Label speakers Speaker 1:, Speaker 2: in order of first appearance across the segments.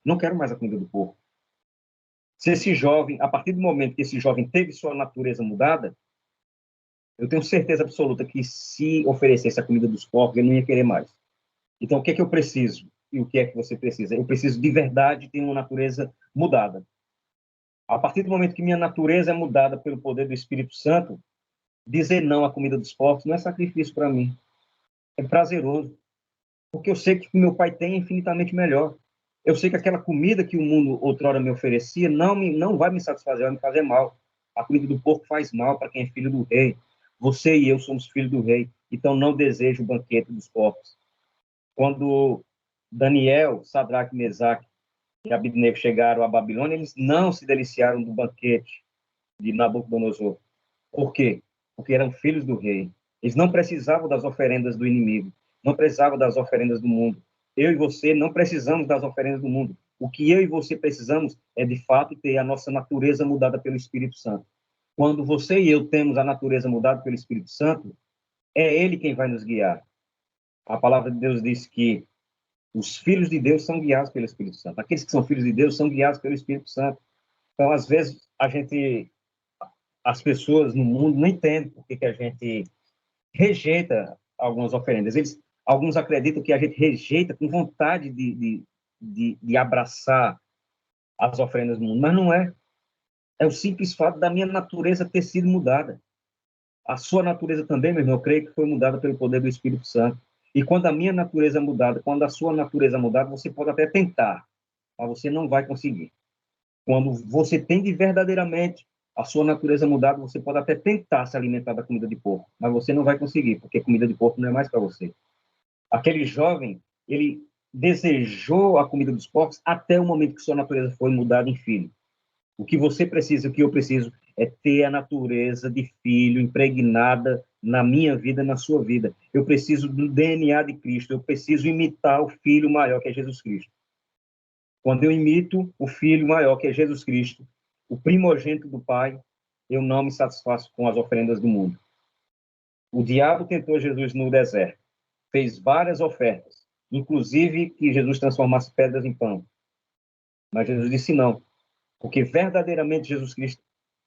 Speaker 1: Não quero mais a comida do porco. Se esse jovem, a partir do momento que esse jovem teve sua natureza mudada, eu tenho certeza absoluta que se oferecesse a comida dos porcos, ele não ia querer mais. Então, o que é que eu preciso? E o que é que você precisa? Eu preciso de verdade ter uma natureza mudada. A partir do momento que minha natureza é mudada pelo poder do Espírito Santo, dizer não à comida dos porcos não é sacrifício para mim. É prazeroso. Porque eu sei que o que meu pai tem é infinitamente melhor. Eu sei que aquela comida que o mundo outrora me oferecia não vai me satisfazer, vai me fazer mal. A comida do porco faz mal para quem é filho do rei. Você e eu somos filhos do rei, então não desejo o banquete dos porcos. Quando Daniel, Sadraque, Mesaque e Abednego chegaram à Babilônia, eles não se deliciaram do banquete de Nabucodonosor. Por quê? Porque eram filhos do rei. Eles não precisavam das oferendas do inimigo, não precisavam das oferendas do mundo. Eu e você não precisamos das oferendas do mundo. O que eu e você precisamos é, de fato, ter a nossa natureza mudada pelo Espírito Santo. Quando você e eu temos a natureza mudada pelo Espírito Santo, é Ele quem vai nos guiar. A palavra de Deus diz que os filhos de Deus são guiados pelo Espírito Santo. Aqueles que são filhos de Deus são guiados pelo Espírito Santo. Então, às vezes, as pessoas no mundo não entendem por que a gente rejeita algumas oferendas. Alguns acreditam que a gente rejeita com vontade de abraçar as oferendas do mundo, mas não é. É o simples fato da minha natureza ter sido mudada. A sua natureza também, meu irmão, eu creio que foi mudada pelo poder do Espírito Santo. E quando a minha natureza é mudada, quando a sua natureza é mudada, você pode até tentar, mas você não vai conseguir. Quando você tem de verdadeiramente a sua natureza mudada, você pode até tentar se alimentar da comida de porco, mas você não vai conseguir, porque comida de porco não é mais para você. Aquele jovem, ele desejou a comida dos porcos até o momento que sua natureza foi mudada em filho. O que você precisa, o que eu preciso, é ter a natureza de filho impregnada na minha vida, na sua vida. Eu preciso do DNA de Cristo, eu preciso imitar o Filho maior, que é Jesus Cristo. Quando eu imito o Filho maior, que é Jesus Cristo, o primogênito do Pai, eu não me satisfaço com as oferendas do mundo. O diabo tentou Jesus no deserto, fez várias ofertas, inclusive que Jesus transformasse pedras em pão. Mas Jesus disse não, porque verdadeiramente Jesus Cristo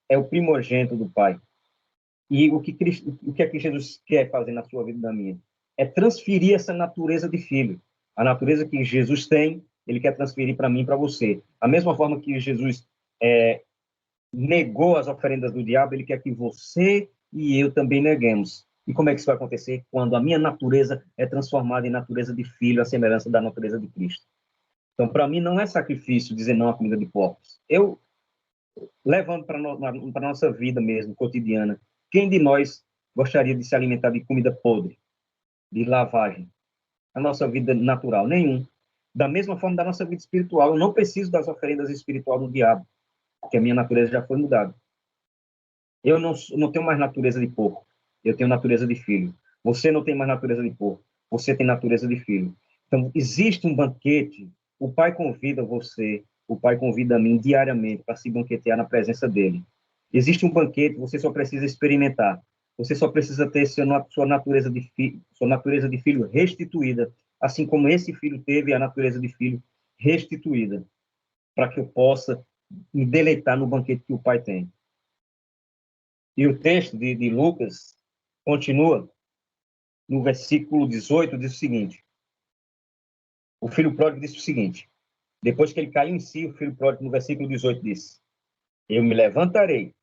Speaker 1: é o primogênito do Pai. E o que é que Jesus quer fazer na sua vida e na minha? É transferir essa natureza de filho. A natureza que Jesus tem, ele quer transferir para mim e para você. A mesma forma que Jesus negou as oferendas do diabo, ele quer que você e eu também neguemos. E como é que isso vai acontecer? Quando a minha natureza é transformada em natureza de filho, a semelhança da natureza de Cristo. Então, para mim, não é sacrifício dizer não à comida de porcos. Eu, levando para a nossa vida mesmo, cotidiana, quem de nós gostaria de se alimentar de comida podre, de lavagem? A nossa vida natural? Nenhum. Da mesma forma da nossa vida espiritual, eu não preciso das oferendas espirituais do diabo, porque a minha natureza já foi mudada. Eu não tenho mais natureza de porco, eu tenho natureza de filho. Você não tem mais natureza de porco, você tem natureza de filho. Então, existe um banquete, o Pai convida você, o Pai convida a mim diariamente para se banquetear na presença dele. Existe um banquete, você só precisa experimentar. Você só precisa ter sua natureza de filho restituída, assim como esse filho teve a natureza de filho restituída, para que eu possa me deleitar no banquete que o Pai tem. E o texto de Lucas continua no versículo 18, diz o seguinte: o filho pródigo disse o seguinte, depois que ele caiu em si, o filho pródigo, no versículo 18, disse: eu me levantarei,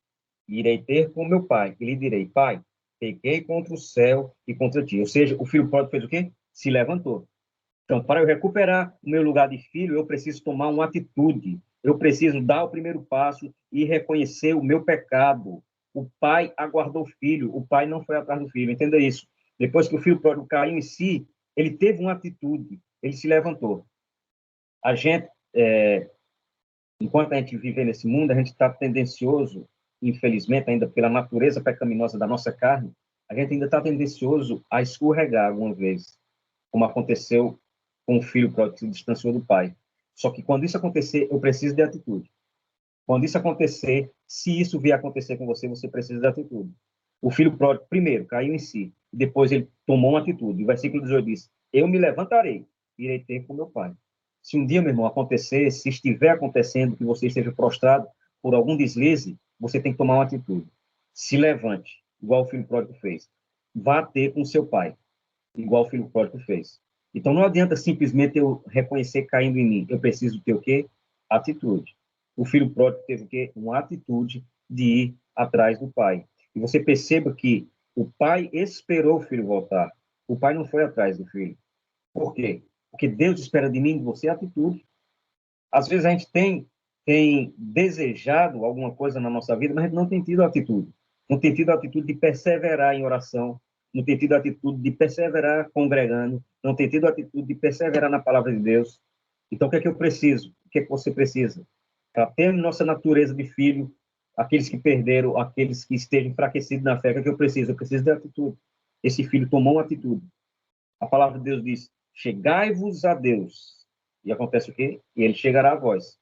Speaker 1: e irei ter com meu pai, e lhe direi: pai, pequei contra o céu e contra ti. Ou seja, o filho pródigo fez o quê? Se levantou. Então, para eu recuperar o meu lugar de filho, eu preciso tomar uma atitude. Eu preciso dar o primeiro passo e reconhecer o meu pecado. O pai aguardou o filho, o pai não foi atrás do filho. Entenda isso. Depois que o filho pródigo caiu em si, ele teve uma atitude, ele se levantou. A gente, enquanto a gente vive nesse mundo, a gente está tendencioso, infelizmente, ainda pela natureza pecaminosa da nossa carne, a gente ainda está tendencioso a escorregar alguma vez, como aconteceu com o filho pródigo que se distanciou do pai. Só que quando isso acontecer, eu preciso de atitude. Quando isso acontecer, se isso vier acontecer com você, você precisa de atitude. O filho pródigo, primeiro, caiu em si, depois ele tomou uma atitude. O versículo 18 diz: eu me levantarei, irei ter com meu pai. Se um dia, meu irmão, acontecer, se estiver acontecendo que você esteja prostrado por algum deslize, você tem que tomar uma atitude. Se levante, igual o filho pródigo fez. Vá ter com seu pai, igual o filho pródigo fez. Então, não adianta simplesmente eu reconhecer caindo em mim. Eu preciso ter o quê? Atitude. O filho pródigo teve o quê? Uma atitude de ir atrás do pai. E você perceba que o pai esperou o filho voltar. O pai não foi atrás do filho. Por quê? Porque Deus espera de mim e de você atitude. Às vezes a gente tem desejado alguma coisa na nossa vida, mas a gente não tem tido atitude. Não tem tido a atitude de perseverar em oração, não tem tido a atitude de perseverar congregando, não tem tido a atitude de perseverar na palavra de Deus. Então, o que é que eu preciso? O que é que você precisa? Para ter nossa natureza de filho, aqueles que perderam, aqueles que estejam enfraquecidos na fé, o que é que eu preciso? Eu preciso de atitude. Esse filho tomou uma atitude. A palavra de Deus diz: chegai-vos a Deus. E acontece o quê? E ele chegará a vós.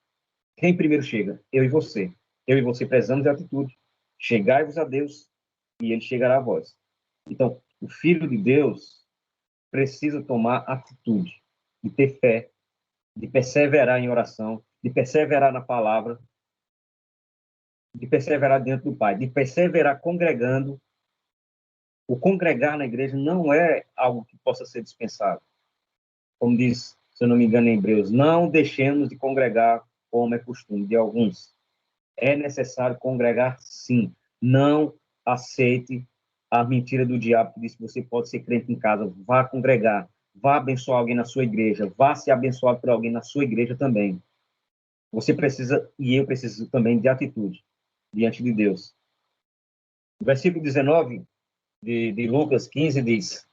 Speaker 1: Quem primeiro chega? Eu e você. Eu e você precisamos de atitude. Chegai-vos a Deus e ele chegará a vós. Então, o filho de Deus precisa tomar atitude, de ter fé, de perseverar em oração, de perseverar na palavra, de perseverar dentro do Pai, de perseverar congregando. O congregar na igreja não é algo que possa ser dispensado. Como diz, se eu não me engano, em Hebreus, não deixemos de congregar como é costume de alguns. É necessário congregar, sim. Não aceite a mentira do diabo que diz que você pode ser crente em casa. Vá congregar, vá abençoar alguém na sua igreja, vá ser abençoado por alguém na sua igreja também. Você precisa, e eu preciso também, de atitude diante de Deus. O versículo 19 de Lucas 15 diz: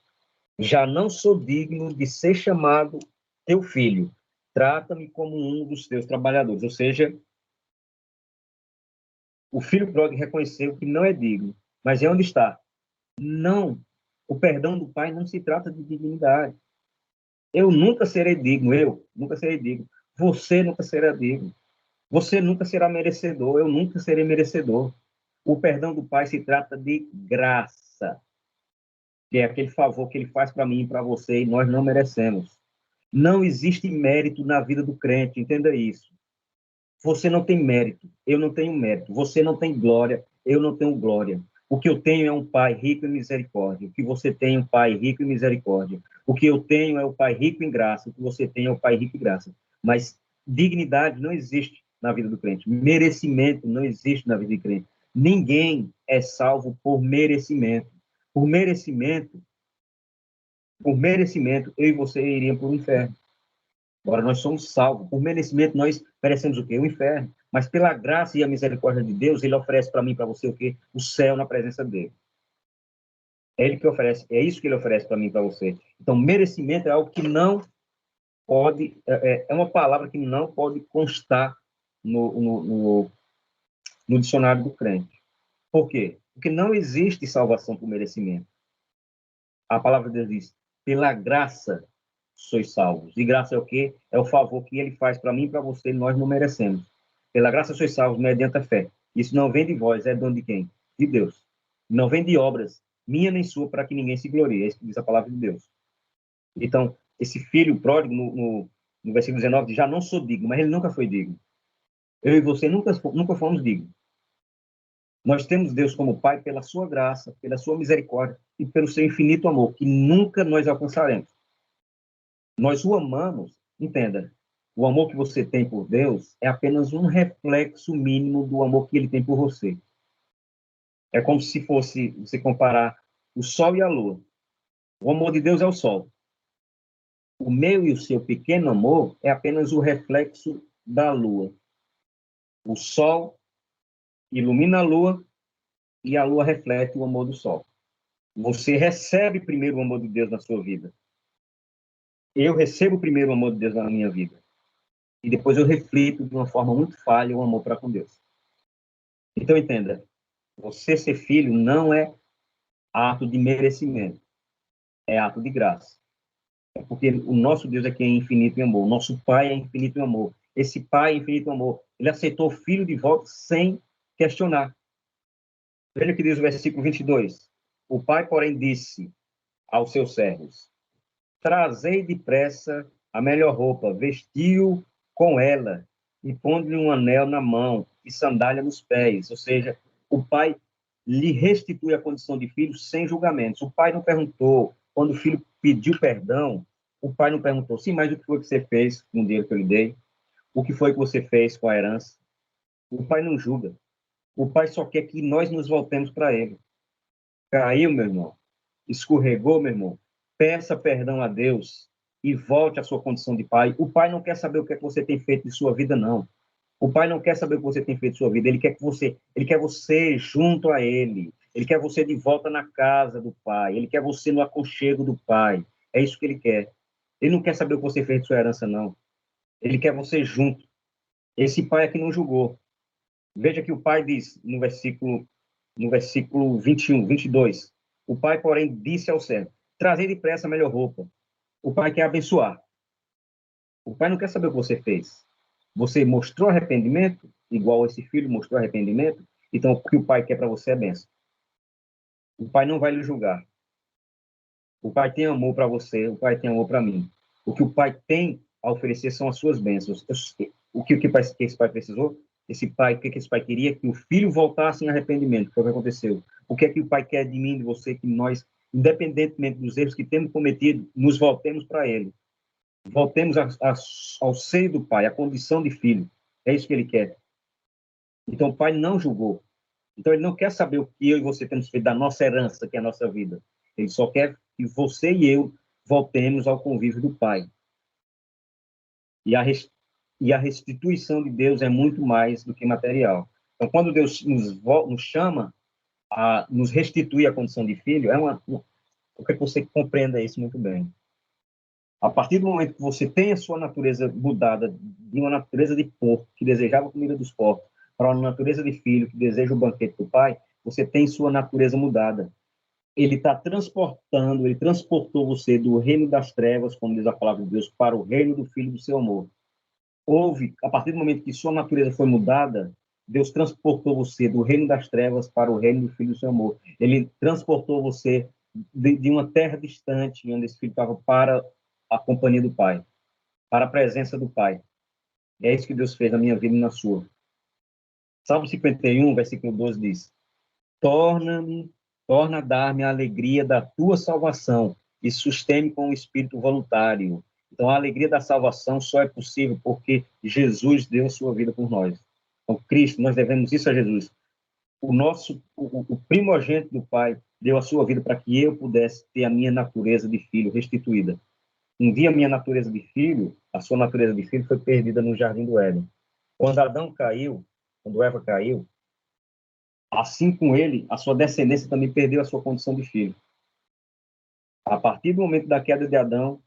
Speaker 1: já não sou digno de ser chamado teu filho. Trata-me como um dos teus trabalhadores. Ou seja, o filho pródigo reconheceu que não é digno. Mas é onde está? Não. O perdão do pai não se trata de dignidade. Eu nunca serei digno. Eu nunca serei digno. Você nunca será digno. Você nunca será merecedor. Eu nunca serei merecedor. O perdão do pai se trata de graça, que é aquele favor que ele faz para mim e para você, e nós não merecemos. Não existe mérito na vida do crente, entenda isso. Você não tem mérito, eu não tenho mérito. Você não tem glória, eu não tenho glória. O que eu tenho é um Pai rico em misericórdia. O que você tem é um Pai rico em misericórdia. O que eu tenho é o Pai rico em graça. O que você tem é o Pai rico em graça. Mas dignidade não existe na vida do crente. Merecimento não existe na vida do crente. Ninguém é salvo por merecimento. Por merecimento, eu e você iríamos para o inferno. Agora nós somos salvos. Por merecimento, nós merecemos o quê? O inferno. Mas pela graça e a misericórdia de Deus, ele oferece para mim e para você o quê? O céu na presença dele. É ele que oferece, é isso que ele oferece para mim e para você. Então, merecimento é algo que não pode, é uma palavra que não pode constar no dicionário do crente. Por quê? Porque não existe salvação por merecimento. A palavra de Deus diz: pela graça sois salvos. E graça é o quê? É o favor que ele faz para mim e para você, nós não merecemos. Pela graça sois salvos mediante a fé. Isso não vem de vós, é dom de quem? De Deus. Não vem de obras, minha nem sua, para que ninguém se glorie. É isso que diz a palavra de Deus. Então, esse filho pródigo, no versículo 19, diz: já não sou digno, mas ele nunca foi digno. Eu e você nunca fomos dignos. Nós temos Deus como Pai pela sua graça, pela sua misericórdia e pelo seu infinito amor, que nunca nós alcançaremos. Nós o amamos, entenda, o amor que você tem por Deus é apenas um reflexo mínimo do amor que ele tem por você. É como se fosse você comparar o sol e a lua. O amor de Deus é o sol. O meu e o seu pequeno amor é apenas o reflexo da lua. O sol ilumina a lua e a lua reflete o amor do sol. Você recebe primeiro o amor de Deus na sua vida. Eu recebo primeiro o amor de Deus na minha vida. E depois eu reflito de uma forma muito falha o amor para com Deus. Então, entenda, você ser filho não é ato de merecimento, é ato de graça. É porque o nosso Deus é quem é infinito em amor, o nosso Pai é infinito em amor. Esse Pai é infinito em amor, ele aceitou o filho de volta sem questionar. Veja o que diz o versículo 22. O Pai, porém, disse aos seus servos: trazei depressa a melhor roupa, vestiu com ela e pondo-lhe um anel na mão e sandália nos pés. Ou seja, o pai lhe restitui a condição de filho sem julgamentos. O pai não perguntou, quando o filho pediu perdão, o pai não perguntou, sim, mas o que foi que você fez com o dinheiro que eu lhe dei? O que foi que você fez com a herança? O pai não julga. O pai só quer que nós nos voltemos para ele. Caiu, meu irmão. Escorregou, meu irmão. Peça perdão a Deus e volte à sua condição de pai. O pai não quer saber o que é que você tem feito de sua vida, não. O pai não quer saber o que você tem feito de sua vida. Ele quer você junto a ele. Ele quer você de volta na casa do pai. Ele quer você no aconchego do pai. É isso que ele quer. Ele não quer saber o que você fez de sua herança, não. Ele quer você junto. Esse pai aqui não julgou. Veja que o pai diz no versículo 21, 22. O pai, porém, disse ao servo: trazei depressa a melhor roupa. O pai quer abençoar. O pai não quer saber o que você fez. Você mostrou arrependimento, igual esse filho mostrou arrependimento, então o que o pai quer para você é bênção. O pai não vai lhe julgar. O pai tem amor para você, o pai tem amor para mim. O que o pai tem a oferecer são as suas bênçãos. O que esse pai precisou? O que esse pai queria? Que o filho voltasse em arrependimento. Foi o que aconteceu. O que é que o pai quer de mim, de você? Que nós, independentemente dos erros que temos cometido, nos voltemos para ele. Voltemos ao seio do pai, à condição de filho. É isso que ele quer. Então, o pai não julgou. Então, ele não quer saber o que eu e você temos feito da nossa herança, que é a nossa vida. Ele só quer que você e eu voltemos ao convívio do pai. E a restituição de Deus é muito mais do que material. Então, quando Deus nos chama a nos restituir a condição de filho, eu quero que você compreenda isso muito bem. A partir do momento que você tem a sua natureza mudada de uma natureza de porco, que desejava a comida dos porcos, para uma natureza de filho, que deseja o banquete do pai, você tem sua natureza mudada. Ele transportou você do reino das trevas, como diz a palavra de Deus, para o reino do Filho do seu amor. A partir do momento que sua natureza foi mudada, Deus transportou você do reino das trevas para o reino do Filho do seu amor. Ele transportou você de uma terra distante, onde esse filho estava, para a companhia do Pai, para a presença do Pai. E é isso que Deus fez na minha vida e na sua. Salmo 51, versículo 12 diz: torna a dar-me a alegria da tua salvação e sustém-me com um espírito voluntário. Então, a alegria da salvação só é possível porque Jesus deu a sua vida por nós. Então, Cristo, nós devemos isso a Jesus. O primogênito do Pai deu a sua vida para que eu pudesse ter a minha natureza de filho restituída. Um dia, a minha natureza de filho, a sua natureza de filho, foi perdida no jardim do Éden. Quando Adão caiu, quando Eva caiu, assim com ele, a sua descendência também perdeu a sua condição de filho. A partir do momento da queda de Adão,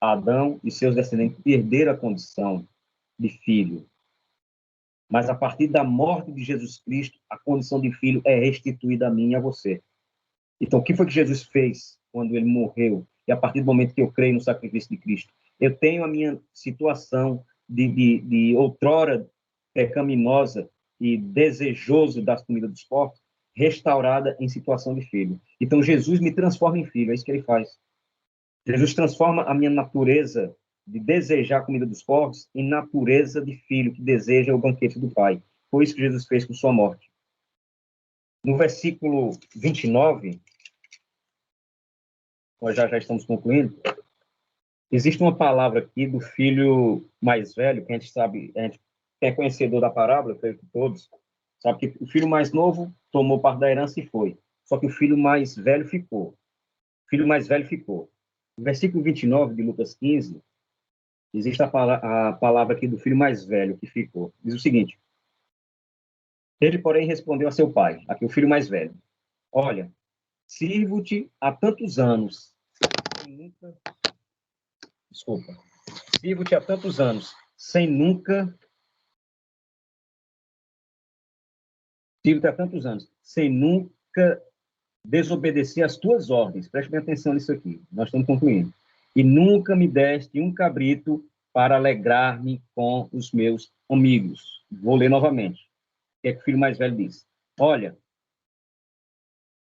Speaker 1: Adão e seus descendentes perderam a condição de filho. Mas a partir da morte de Jesus Cristo, a condição de filho é restituída a mim e a você. Então, o que foi que Jesus fez quando ele morreu? E a partir do momento que eu creio no sacrifício de Cristo, eu tenho a minha situação de outrora pecaminosa e desejoso das comidas dos porcos, restaurada em situação de filho. Então, Jesus me transforma em filho, é isso que ele faz. Jesus transforma a minha natureza de desejar a comida dos porcos em natureza de filho que deseja o banquete do Pai. Foi isso que Jesus fez com sua morte. No versículo 29, nós já estamos concluindo, existe uma palavra aqui do filho mais velho, que a gente sabe, a gente é conhecedor da parábola, creio que todos, sabe que o filho mais novo tomou parte da herança e foi. Só que o filho mais velho ficou. O filho mais velho ficou. No versículo 29 de Lucas 15, existe a palavra aqui do filho mais velho que ficou. Diz o seguinte: ele, porém, respondeu a seu pai, aqui o filho mais velho: olha, sirvo-te há tantos anos, sem nunca. Desculpa. Sirvo-te há tantos anos, sem nunca. Sirvo-te há tantos anos, sem nunca desobedecer às tuas ordens. Preste bem atenção nisso aqui. Nós estamos concluindo. E nunca me deste um cabrito para alegrar-me com os meus amigos. Vou ler novamente. O que é que o filho mais velho diz? Olha,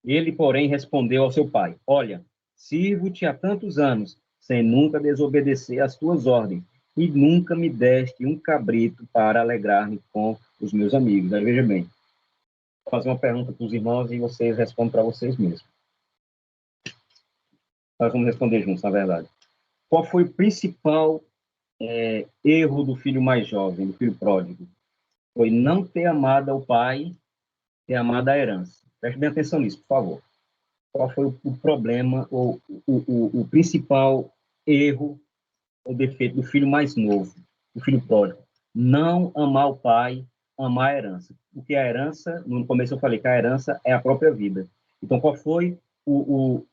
Speaker 1: ele, porém, respondeu ao seu pai: olha, sirvo-te há tantos anos, sem nunca desobedecer às tuas ordens, e nunca me deste um cabrito para alegrar-me com os meus amigos. Aí, veja bem, vou fazer uma pergunta para os irmãos e vocês respondem para vocês mesmos. Nós vamos responder juntos, na verdade. Qual foi o principal erro do filho mais jovem, do filho pródigo? Foi não ter amado ao pai, ter amado a herança. Preste bem atenção nisso, por favor. Qual foi o problema, ou o principal erro ou defeito do filho mais novo, do filho pródigo? Não amar o pai, amar a herança. Porque a herança, no começo eu falei que a herança é a própria vida. Então, qual foi o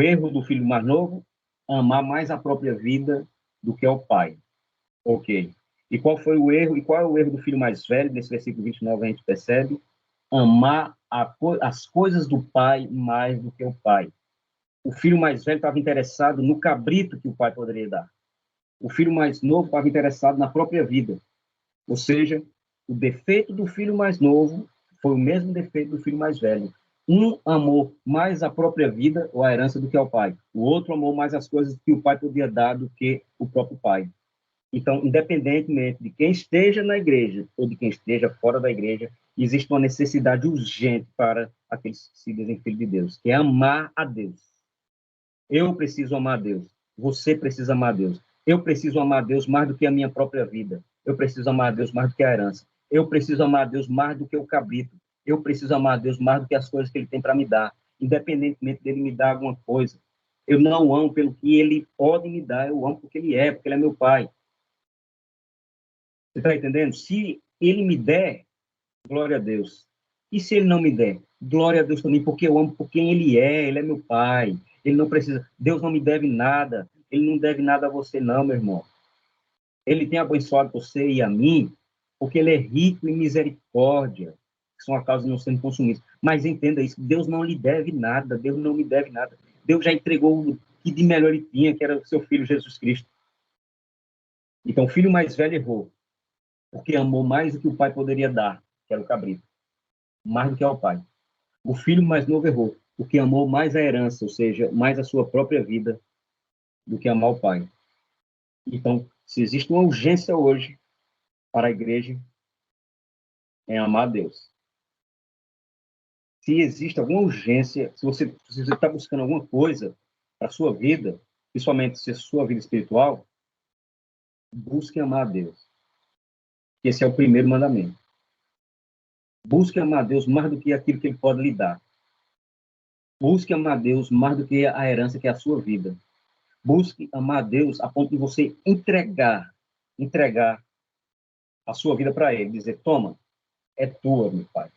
Speaker 1: erro do filho mais novo? Amar mais a própria vida do que ao pai. Ok. E qual foi o erro? E qual é o erro do filho mais velho? Nesse versículo 29 a gente percebe: amar as coisas do pai mais do que o pai. O filho mais velho estava interessado no cabrito que o pai poderia dar. O filho mais novo estava interessado na própria vida. Ou seja, o defeito do filho mais novo foi o mesmo defeito do filho mais velho. Um amou mais a própria vida ou a herança do que ao pai. O outro amou mais as coisas que o pai podia dar do que o próprio pai. Então, independentemente de quem esteja na igreja ou de quem esteja fora da igreja, existe uma necessidade urgente para aqueles que se dizem filhos de Deus, que é amar a Deus. Eu preciso amar a Deus. Você precisa amar a Deus. Eu preciso amar a Deus mais do que a minha própria vida. Eu preciso amar a Deus mais do que a herança. Eu preciso amar a Deus mais do que o cabrito. Eu preciso amar a Deus mais do que as coisas que Ele tem para me dar, independentemente dele me dar alguma coisa. Eu não amo pelo que Ele pode me dar, eu amo porque Ele é meu Pai. Você está entendendo? Se Ele me der, glória a Deus. E se Ele não me der? Glória a Deus também, porque eu amo por quem Ele é meu Pai. Ele não precisa, Deus não me deve nada, Ele não deve nada a você não, meu irmão. Ele tem abençoado você e a mim, porque Ele é rico em misericórdia, que são a causa de não serem consumidos. Mas entenda isso, Deus não lhe deve nada, Deus não me deve nada. Deus já entregou o que de melhor Ele tinha, que era o seu Filho Jesus Cristo. Então, o filho mais velho errou, porque amou mais do que o pai poderia dar, que era o cabrito, mais do que ao pai. O filho mais novo errou, porque amou mais a herança, ou seja, mais a sua própria vida, do que amar o pai. Então, se existe uma urgência hoje para a igreja, é amar a Deus. Se existe alguma urgência, se você está buscando alguma coisa para a sua vida, principalmente se a sua vida espiritual, busque amar a Deus. Esse é o primeiro mandamento. Busque amar a Deus mais do que aquilo que Ele pode lhe dar. Busque amar a Deus mais do que a herança que é a sua vida. Busque amar a Deus a ponto de você entregar a sua vida para Ele. Dizer, toma, é tua, meu Pai.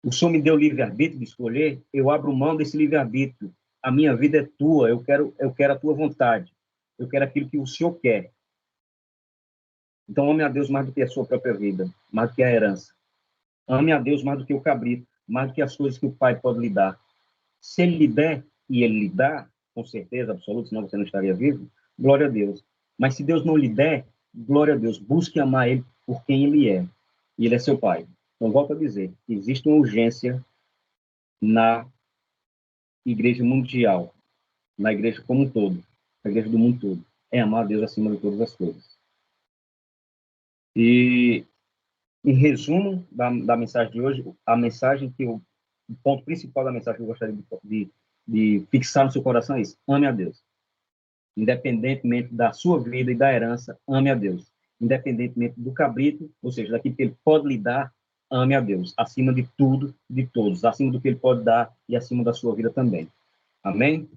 Speaker 1: O Senhor me deu livre-arbítrio de escolher, eu abro mão desse livre-arbítrio. A minha vida é tua, eu quero a tua vontade. Eu quero aquilo que o Senhor quer. Então, ame a Deus mais do que a sua própria vida, mais do que a herança. Ame a Deus mais do que o cabrito, mais do que as coisas que o Pai pode lhe dar. Se Ele lhe der, e Ele lhe dá, com certeza absoluta, senão você não estaria vivo, glória a Deus. Mas se Deus não lhe der, glória a Deus. Busque amar Ele por quem Ele é. E Ele é seu Pai. Então, volto a dizer, existe uma urgência na igreja mundial, na igreja como um todo, na igreja do mundo todo. É amar a Deus acima de todas as coisas. E, em resumo da mensagem de hoje, a mensagem que o ponto principal da mensagem que eu gostaria de fixar no seu coração é isso: ame a Deus. Independentemente da sua vida e da herança, ame a Deus. Independentemente do cabrito, ou seja, daquilo que Ele pode lhe dar, ame a Deus. Acima de tudo, de todos. Acima do que Ele pode dar e acima da sua vida também. Amém?